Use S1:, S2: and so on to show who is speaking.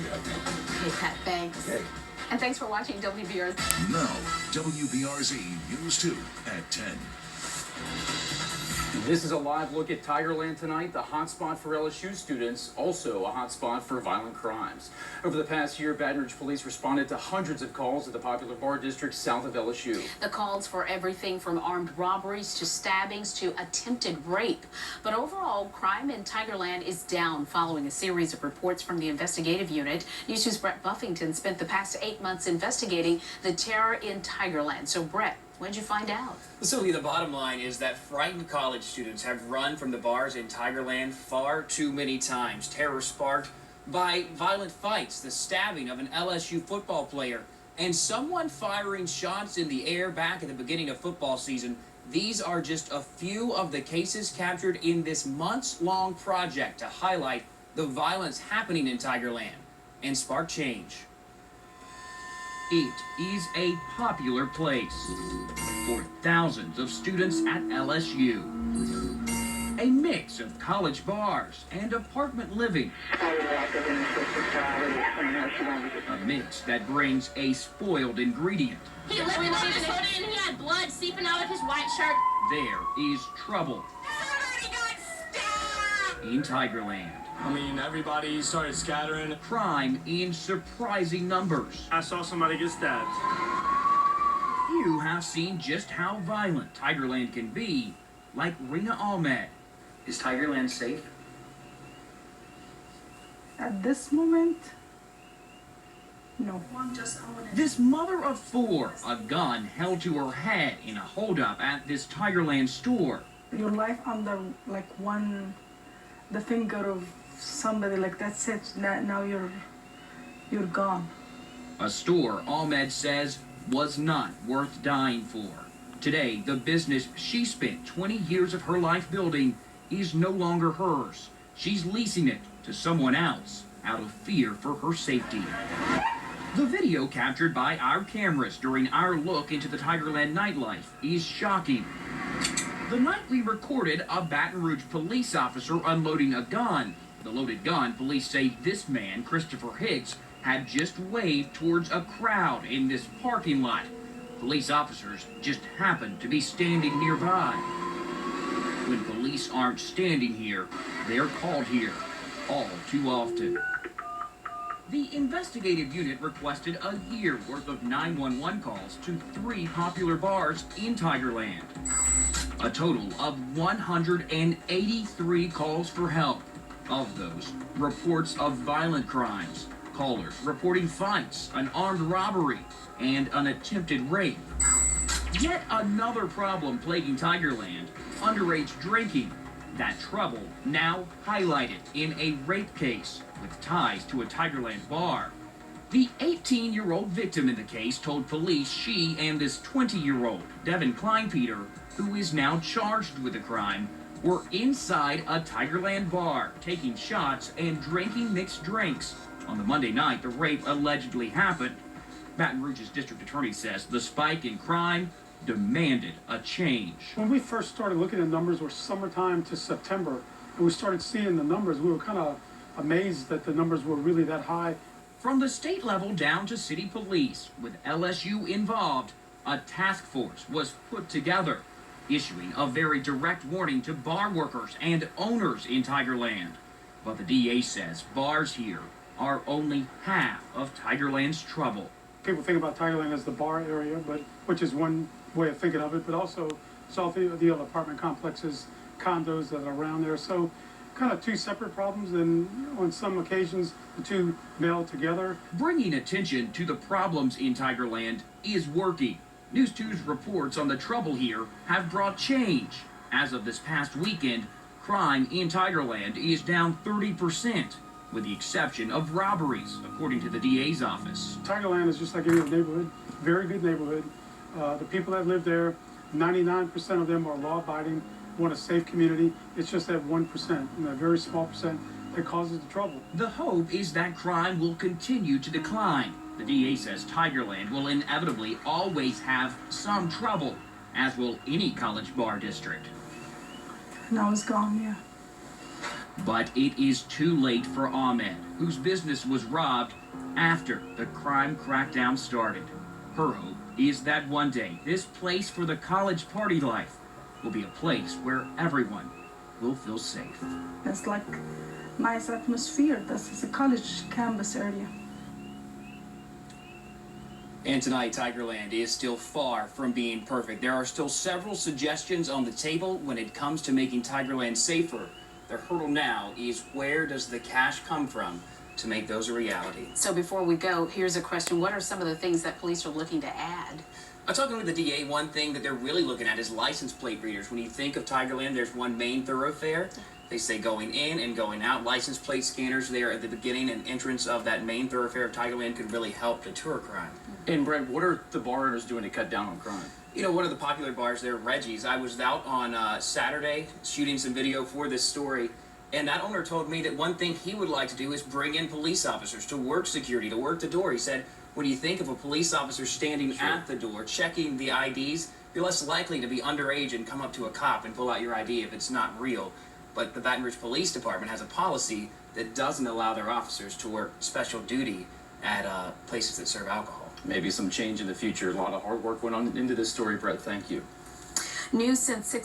S1: Okay, Pat, thanks.
S2: Okay.
S1: And thanks for watching WBRZ.
S3: Now, WBRZ News 2 at 10.
S4: This is a live look at Tigerland tonight, the hotspot for LSU students, also a hotspot for violent crimes. Over the past year, Baton Rouge police responded to hundreds of calls at the popular bar district south of LSU.
S1: The calls for everything from armed robberies to stabbings to attempted rape. But overall, crime in Tigerland is down following a series of reports from the investigative unit. News 2's Brett Buffington spent the past 8 months investigating the terror in Tigerland. So, Brett, what'd you find out?
S5: Sylvia, the bottom line is that frightened college students have run from the bars in Tigerland far too many times. Terror sparked by violent fights, the stabbing of an LSU football player, and someone firing shots in the air back at the beginning of football season. These are just a few of the cases captured in this months-long project to highlight the violence happening in Tigerland and spark change.
S6: It is a popular place for thousands of students at LSU. A mix of college bars and apartment living. A mix that brings a spoiled ingredient.
S7: He literally and he had blood seeping out of his white shirt.
S6: There is trouble.
S7: Somebody got stabbed!
S6: In Tigerland.
S8: I mean, everybody started scattering.
S6: Crime in surprising numbers.
S8: I saw somebody get stabbed.
S6: Few have seen just how violent Tigerland can be, like Rina Ahmed.
S4: Is Tigerland safe?
S9: At this moment, no.
S6: This mother of four, a gun held to her head in a holdup at this Tigerland store.
S9: Your life under the finger of somebody, like that's it. Now you're gone.
S6: A store Ahmed says was not worth dying for. Today, the business she spent 20 years of her life building is no longer hers. She's leasing it to someone else out of fear for her safety. The video captured by our cameras during our look into the Tigerland nightlife is shocking. The night we recorded a Baton Rouge police officer unloading a gun. The loaded gun, police say this man, Christopher Hicks, had just waved towards a crowd in this parking lot. Police officers just happened to be standing nearby. When police aren't standing here, they're called here all too often. The investigative unit requested a year worth of 911 calls to 3 popular bars in Tigerland. A total of 183 calls for help. Of those, reports of violent crimes, callers reporting fights, an armed robbery, and an attempted rape. Yet another problem plaguing Tigerland, underage drinking. That trouble now highlighted in a rape case with ties to a Tigerland bar. The 18-year-old victim in the case told police she and this 20-year-old, Devin Kleinpeter, who is now charged with the crime, were inside a Tigerland bar, taking shots and drinking mixed drinks. On the Monday night the rape allegedly happened. Baton Rouge's district attorney says the spike in crime demanded a change.
S10: When we first started looking at numbers, were summertime to September, and we started seeing the numbers, we were kind of amazed that the numbers were really that high.
S6: From the state level down to city police, with LSU involved, a task force was put together, issuing a very direct warning to bar workers and owners in Tigerland. But the DA says bars here are only half of Tigerland's trouble.
S10: People think about Tigerland as the bar area, which is one way of thinking of it, but also all the other apartment complexes, condos that are around there. So kind of two separate problems, and on some occasions the two meld together.
S6: Bringing attention to the problems in Tigerland is working. News 2's reports on the trouble here have brought change. As of this past weekend, crime in Tigerland is down 30%, with the exception of robberies, according to the DA's office.
S10: Tigerland is just like any other neighborhood, very good neighborhood. The people that live there, 99% of them are law-abiding, want a safe community. It's just that 1%, and that very small percent that causes the trouble.
S6: The hope is that crime will continue to decline. The DA says Tigerland will inevitably always have some trouble, as will any college bar district.
S9: Now it's gone, yeah.
S6: But it is too late for Ahmed, whose business was robbed after the crime crackdown started. Her hope is that one day this place for the college party life will be a place where everyone will feel safe.
S9: It's like nice atmosphere. This is a college campus area.
S5: And tonight, Tigerland is still far from being perfect. There are still several suggestions on the table when it comes to making Tigerland safer. The hurdle now is, where does the cash come from to make those a reality?
S1: So before we go, here's a question. What are some of the things that police are looking to add?
S5: I'm talking with the DA. One thing that they're really looking at is license plate readers. When you think of Tigerland, there's one main thoroughfare. They say going in and going out. License plate scanners there at the beginning and entrance of that main thoroughfare of Tigerland could really help deter crime.
S4: And Brent, what are the bar owners doing to cut down on crime?
S5: You know, one of the popular bars there, Reggie's. I was out on Saturday shooting some video for this story, and that owner told me that one thing he would like to do is bring in police officers to work security, to work the door. He said, when you think of a police officer standing at the door, checking the IDs, you're less likely to be underage and come up to a cop and pull out your ID if it's not real. But the Baton Rouge Police Department has a policy that doesn't allow their officers to work special duty at places that serve alcohol.
S4: Maybe some change in the future. A lot of hard work went on into this story, Brett. Thank you.
S1: News since 6